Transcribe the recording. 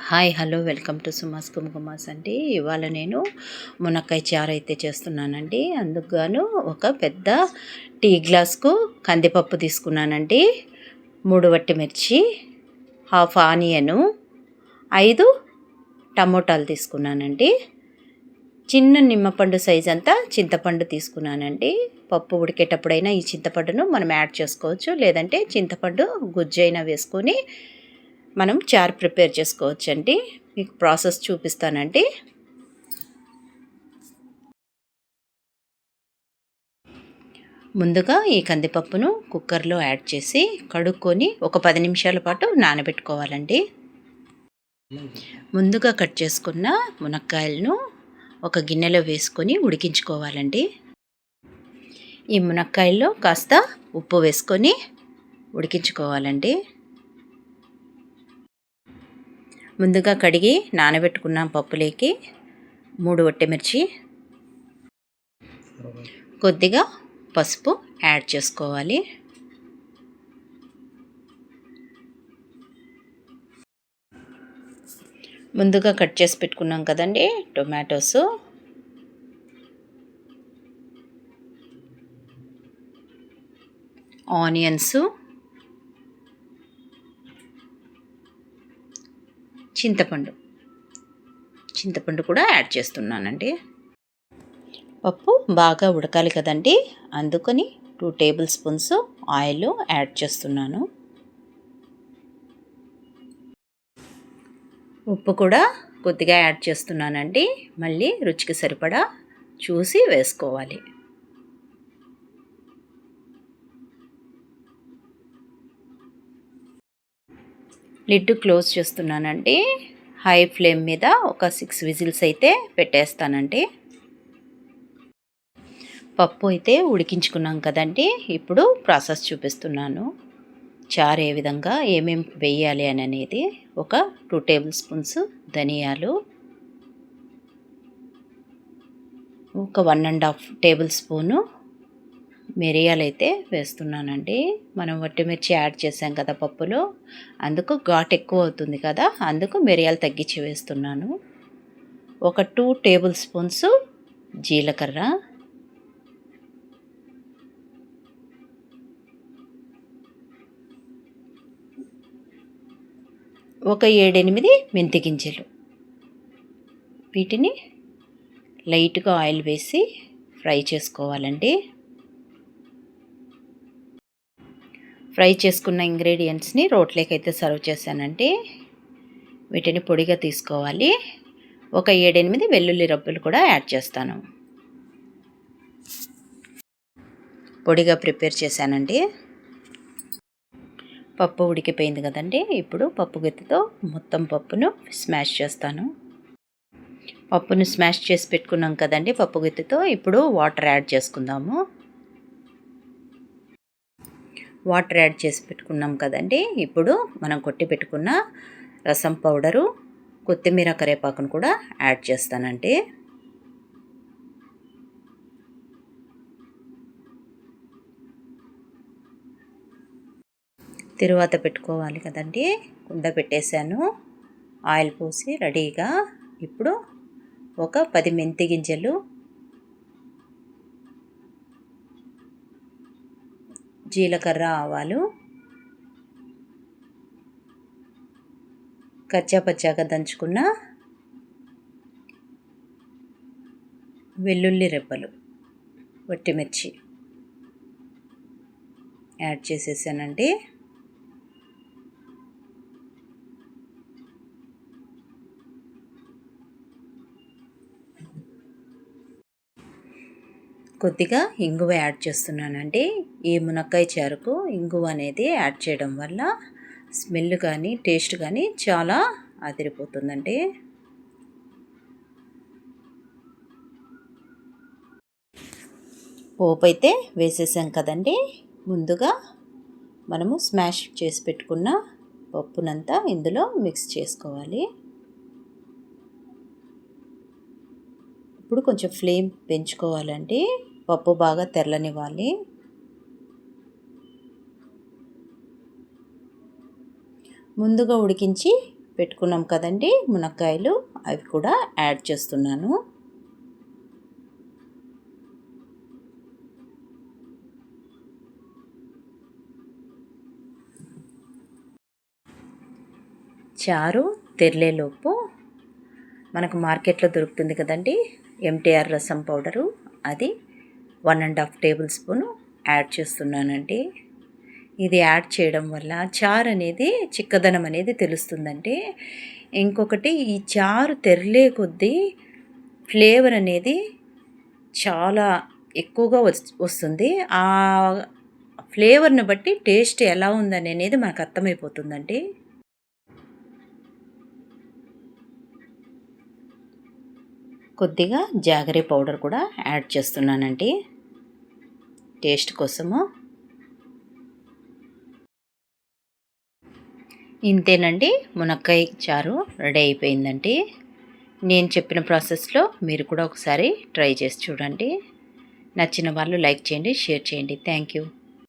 Hi hello welcome to సుమాస్ కుమ్కుమాస్ అండి. ఇవాళ నేను మునక్కాయ చారు అయితే చేస్తున్నానండి. అందుకు గాను ఒక పెద్ద టీ గ్లాస్కు కందిపప్పు తీసుకున్నానండి, 3 వట్టిమిర్చి, హాఫ్ ఆనియను, 5 టమోటాలు తీసుకున్నానండి, చిన్న నిమ్మపండు సైజ్ అంతా చింతపండు తీసుకున్నానండి. పప్పు ఉడికేటప్పుడైనా ఈ చింతపండును మనం యాడ్ చేసుకోవచ్చు, లేదంటే చింతపండు గుజ్జు అయినా వేసుకొని మనం చారు ప్రిపేర్ చేసుకోవచ్చండి. మీకు ప్రాసెస్ చూపిస్తానండి. ముందుగా ఈ కందిపప్పును కుక్కర్లో యాడ్ చేసి కడుక్కొని ఒక 10 నిమిషాల పాటు నానబెట్టుకోవాలండి. ముందుగా కట్ చేసుకున్న మునక్కాయలను ఒక గిన్నెలో వేసుకొని ఉడికించుకోవాలండి. ఈ మునక్కాయల్లో కాస్త ఉప్పు వేసుకొని ఉడికించుకోవాలండి. ముందుగా కడిగి నానబెట్టుకున్న పప్పులోకి 3 వట్టిమిర్చి, కొద్దిగా పసుపు యాడ్ చేసుకోవాలి. ముందుగా కట్ చేసి పెట్టుకున్నాం కదండి టొమాటోస్, ఆనియన్స్, చింతపండు కూడా యాడ్ చేస్తున్నానండి. పప్పు బాగా ఉడకాలి కదండి, అందుకని 2 టేబుల్ స్పూన్స్ ఆయిల్ యాడ్ చేస్తున్నాను. ఉప్పు కూడా కొద్దిగా యాడ్ చేస్తున్నానండి, మళ్ళీ రుచికి సరిపడా చూసి వేసుకోవాలి. లిడ్ క్లోజ్ చేస్తున్నానండి. హై ఫ్లేమ్ మీద ఒక 6 విజిల్స్ అయితే పెట్టేస్తానండి. పప్పు అయితే ఉడికించుకున్నాం కదండి, ఇప్పుడు ప్రాసెస్ చూపిస్తున్నాను. చారు ఏ విధంగా ఏమేమి వేయాలి అని అనేది. ఒక 2 టేబుల్ స్పూన్స్ ధనియాలు, ఒక 1.5 టేబుల్ స్పూను మిరియాలు అయితే వేస్తున్నానండి. మనం వట్టిమిర్చి యాడ్ చేసాం కదా పప్పులో, అందుకు ఘాటు ఎక్కువ అవుతుంది కదా, అందుకు మిరియాలు తగ్గించి వేస్తున్నాను. ఒక 2 టేబుల్ స్పూన్స్ జీలకర్ర, ఒక 7-8 మెంతి గింజలు. వీటిని లైట్గా ఆయిల్ వేసి ఫ్రై చేసుకోవాలండి. ఫ్రై చేసుకున్న ఇంగ్రీడియంట్స్ని రోట్లోకి అయితే సర్వ్ చేశానండి. వీటిని పొడిగా తీసుకోవాలి. ఒక 7-8 వెల్లుల్లి రబ్బలు కూడా యాడ్ చేస్తాను. పొడిగా ప్రిపేర్ చేశానండి. పప్పు ఉడికిపోయింది కదండి, ఇప్పుడు పప్పు గుత్తితో మొత్తం పప్పును స్మాష్ చేస్తాను. పప్పును స్మాష్ చేసి పెట్టుకున్నాం కదండి పప్పు గుత్తితో, ఇప్పుడు వాటర్ యాడ్ చేసుకుందాము. వాటర్ యాడ్ చేసి పెట్టుకున్నాం కదండి, ఇప్పుడు మనం కొట్టి పెట్టుకున్న రసం పౌడరు, కొత్తిమీర, కరివేపాకును కూడా యాడ్ చేస్తానండి. తరువాత పెట్టుకోవాలి కదండి, కుండ పెట్టేశాను, ఆయిల్ పోసి రెడీగా. ఇప్పుడు ఒక 10 మెంతి గింజలు, జీలకర్ర, ఆవాలు, కచ్చాపచ్చాగా దంచుకున్న వెల్లుల్లి రెబ్బలు, వట్టిమిర్చి యాడ్ చేసేసానండి. కొద్దిగా ఇంగువ యాడ్ చేస్తున్నానండి. ఈ మునక్కాయ చారుకు ఇంగువ అనేది యాడ్ చేయడం వల్ల స్మెల్ కానీ టేస్ట్ కానీ చాలా అదిరిపోతుందండి. పోపు అయితే వేసేసాం కదండి. ముందుగా మనము స్మాష్ చేసి పెట్టుకున్న పప్పునంతా ఇందులో మిక్స్ చేసుకోవాలి. ఇప్పుడు కొంచెం ఫ్లేమ్ పెంచుకోవాలండి, పప్పు బాగా తెరలనివ్వాలి. ముందుగా ఉడికించి పెట్టుకున్నాం కదండి మునక్కాయలు, అవి కూడా యాడ్ చేస్తున్నాను. చారు తెరలేలోపు మనకు మార్కెట్లో దొరుకుతుంది కదండి ఎంటీఆర్ రసం పౌడరు, అది 1½ టేబుల్ స్పూను యాడ్ చేస్తున్నానండి. ఇది యాడ్ చేయడం వల్ల చారు అనేది చిక్కదనం అనేది తెలుస్తుందండి. ఇంకొకటి, ఈ చారు తెరలే కొద్దీ ఫ్లేవర్ అనేది చాలా ఎక్కువగా వస్తుంది. ఆ ఫ్లేవర్ని బట్టి టేస్ట్ ఎలా ఉందని అనేది మనకు అర్థమైపోతుందండి. కొద్దిగా జాగరీ పౌడర్ కూడా యాడ్ చేస్తున్నానండి టేస్ట్ కోసము. ఇంతేనండి, మునక్కాయ చారు రెడీ అయిపోయిందండి. నేను చెప్పిన ప్రాసెస్లో మీరు కూడా ఒకసారి ట్రై చేసి చూడండి. నచ్చిన వాళ్ళు లైక్ చేయండి, షేర్ చేయండి. Thank you.